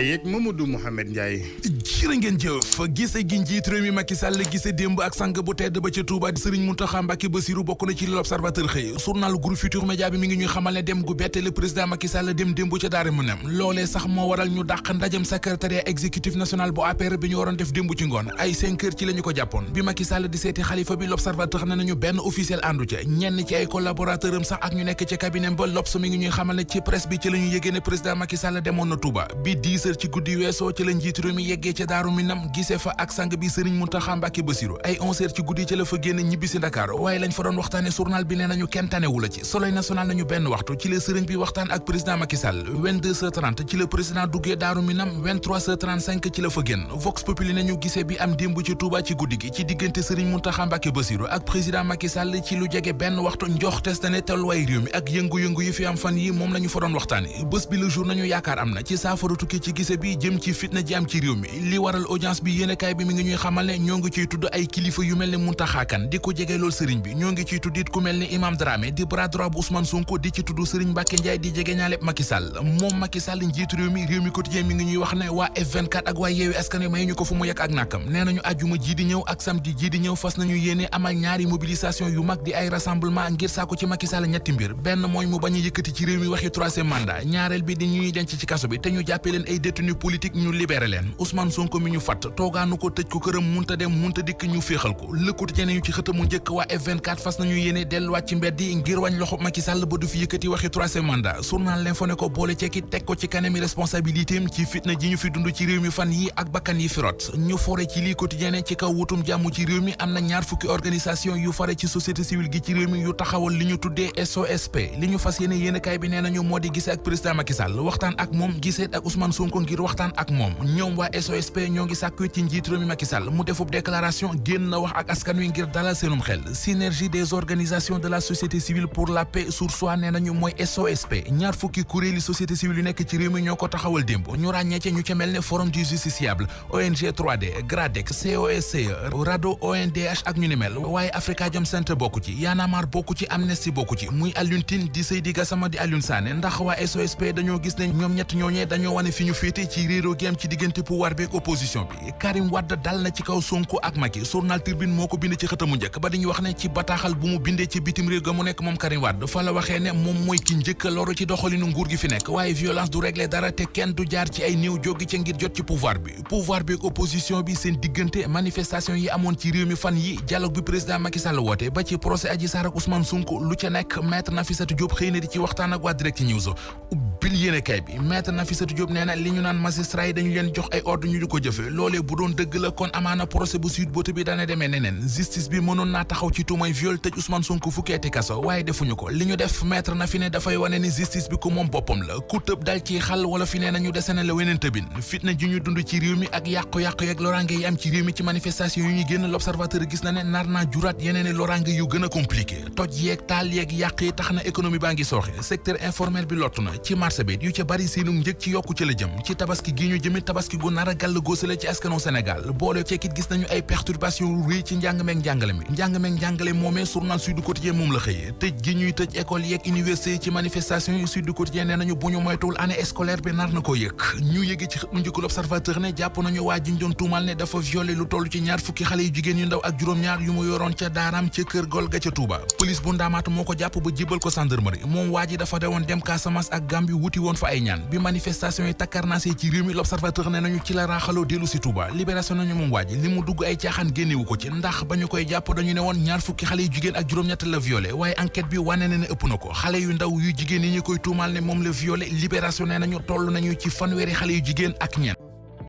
yeeg Mamadou Mouhamed Ndiaye. jërë ngeen jëf gise gi njiit réew mi Macky Sall gise démb ak sang bu tedd ba ca Touba di Serigne Mountakha Mbacké Bassirou bokk na ci l'Observateur xëy journal groupe Futurs Médias bi mi ngi ñuy xamal ne dem gu bette le président Macky Sall dem démb ca Daaru Minam loolee sax moo waral ñu dàq ndajem secrétariat exécutif national bu APR bi ñu waroon def démb ci ngoon ay 5 heures ci la ñu ko jàppoon bi Macky Sall di seeti xalifa bi l'Observateur ne nañu benn officiel àndu ca ñenn ci ay collaborateur am sax ak ñu nekk ci cabinet ba L'Obs mi ngi ñuy xamal ne ci presse bi ci la ñu yëgee ne président Macky Sall demoon na Touba bi 10 heures ci guddi weesoo ci la njiit réew mi yeggee ca Daaru Minam gisee fa ak sang bi Serigne Mountakha Mbacké Bassirou ay 11 heures ci guddi ci la fa génn ñibbi si Dakar waaye lañ fa doon waxtaane journal bi nee nañu kenn tanewu la ci Soleil national nañu benn waxtu ci la Serigne bi waxtaan ak président Macky Sall 22h30 ci la président duggee Daaru Minam 23h35 ci la fa génn Vox Populi nañu gisee bi am démb ci Touba ci guddi gi ci diggante Serigne Mountakha Mbacké Bassirou ak président Macky Sall ci lu jege benn waxtu njoxtes na ne tolluwaay réew mi ak yëngu-yëngu yi fi am fan yi moom la ñu fa doon waxtaane bés bi le jour nañu yaakaar am na ci saafara tukki ci gise bi jëm ci fitna ji am ci réew mi li waral audience bi yéenekaay bi mi ngi ñuy xamal ne ñoo ngi ciy tudd ay kilifa yu mel ne Mountakha Kane di ko jege lool sëriñ bi ñoo ngi ciy tudd it ku mel ne Imam Dramé di bras droit bu Ousmane Sonko di ci tudd Serigne Mbacké Ndiaye di jege ñaale Macky Sall moom Macky Sall njiitu réew mi quotidien mi ngi ñuy wax ne waa F24 ak waa Yewwi Askan Wi may ñu ko fu mu yekk ak nàkkam nee nañu àjjuma ji di ñëw ak samedi ji di ñëw fas nañu yéene amal ñaari mobilisation yu mag di ay rassemblement ngir saako ci Macky Sall ñetti mbir benn mooy mu bañ a yëkkati ci réew mi waxi troisième mandat ñaareel bi di ñuy denc ci kaso bi te ñu jàppee leen ay détenus politique ñu libéré leen Ousmane Sonko mi ñu fatt toogaanu ko tëj ko këram munta dem munta dikk ñu féexal ko Le Quotidien ñu ci xëtamu njëkk waa F24 fas nañu yéene delluwaat ci mbedd yi ngir wañ loxo Macky Sall ba du fi yëkkati waxi troisième mandat journal L'Info ne ko boole ceeki teg ko ci kanami responsabilité am ci fitna ji ñu fi dund ci réew mi fan yi ak bakkan yi fi rot ñu fore ci lii Quotidien ci kaw wutum jàmm ci réew mi am na ñaar fukki organisation yu fare ci société civile gi ci réew mi yu taxawal li ñu tuddee SOSP li ñu fas yéene yéenekaay bi nee nañu moo di gisee ak président Macky Sall waxtaan ak moom gisee ak Ousmane Sonko ngir waxtaan ak moom ñoom waa SOSP ñoo ngi sàkku ci njiit réew mi Macky Sall mu defub déclaration génn na wax ak askan wi ngir dalal seenum xel synergie des organisations de la société civile pour la paix sur soi nee nañu mooy SOSP ñaar fukki kuréeli société civile yu nekk ci réew mi ñoo ko taxawal démb ñu ràññee ci ñu ca mel ne forum du justiciable ONG 3D GRADEC COSCE RADDHO ONDH ak ñu ni mel waaye Afrikajom Center bokku ci Y'en a marre bokku ci Amnesty bokku ci muy Alioune Tine di Seydi Gassama di Alioune Sané ndax waa SOSP dañoo gis ne ñoom ñett ñooñee dañoo wane fi ñu féete ci réeroo gi am ci diggante pouvoir bi ak opposition bi Karim Wade dal na ci kaw Sonko ak Macky journal Tribune moo ko bind ci xëtamu njëkk ba dañuy wax ne ci bataaxal bu mu bindee ci bitim réew ga mu nekk moom Karim Wade fa la waxee ne moom mooy ki njëkk loru ci doxalinu nguur gi fi nekk waaye violence du régler dara te kenn du jaar ci ay néew jógi ca ngir jot ci pouvoir bi ak opposition bi seen diggante manifestation yi amoon ci réew mi fan yi dialogue bi président Macky Sall woote ba ci procès Adji Sarr ak Ousmane Sonko lu ca nekk maître Nafissatou Diop xëy na di ci waxtaan ak waa Direct News bil yéenekaay bi maître Nafissatou Diop nee na li ñu naan magistrat yi dañu leen jox ay ordre ñu di ko jëfe loolee bu doon dëgg la kon amaana procès bu Sweet Beauté bi dana demee neneen justice bi mënoon naa taxaw ci tuumay viol tëj Ousmane Sonko fukki ati kaso waaye defuñu ko li ñu def maître na fi ne dafay wane ni justice bi ku moom boppam la ku tëb dal ci xal wala fi nee nañu desene la weneen tëbin fitna ji ñu dund ci réew mi ak yàqu-yàqu yeeg lorange yi am ci réew mi ci manifestation yu ñuy génn l'Observateur gis na ne nar naa juraat yeneen lorange yu gën a compliqué toj yeeg taal yeeg yàq yi tax na économie baa ngi sooxe secteur informel bi lottu na ci marché bi yu ca bari seenu njëg ci yokku ci la jëm ci tabaski gi ñu jëmit tabaski gu nar a gàll góose la ci askanu Sénégal boole ceekit gis nañu ay perturbation yu rëy ci njàng meeg njàngale moomee journal Sud Quotidien moom la xëyee tëj gi ñuy tëj école yeeg université yi ci manifestation yi Sud Quotidien nee nañu bu ñu moytuwul année scolaire bi nar na ko yëg ñu yëge ci mu njëkk l'Observateur ne jàpp nañu waa ji ñu doon tuumal ne dafa violé lu toll ci ñaar fukki xale yu jigéen yu ndaw ak juróom-ñaar yu mu yoroon ca daaraam ca kër gol ga ca Touba police bu ndaamaatu moo ko jàpp ba jibal ko gendarmerie moom waa ji dafa dewoon dem Casamance ak Gambie wuti woon fa ay ñaan bi manifestation yi takkarnaasee ci réew mi l'Observateur ne nañu ci la raaxaloo dellu si Touba libération nañu moom waa ji li mu dugg ay caaxaan génnewu ko ci ndax ba ñu koy jàpp dañu ne woon ñaar fukki xale yu jigéen ak juróom-ñett la violé waaye enquête bi wane na ne ëpp na ko xale yu ndaw yu jigéen yi ñu koy tuumal ne moom la violé libération ne nañu toll nañu ci fanweeri xale yu jigéen ak ñeent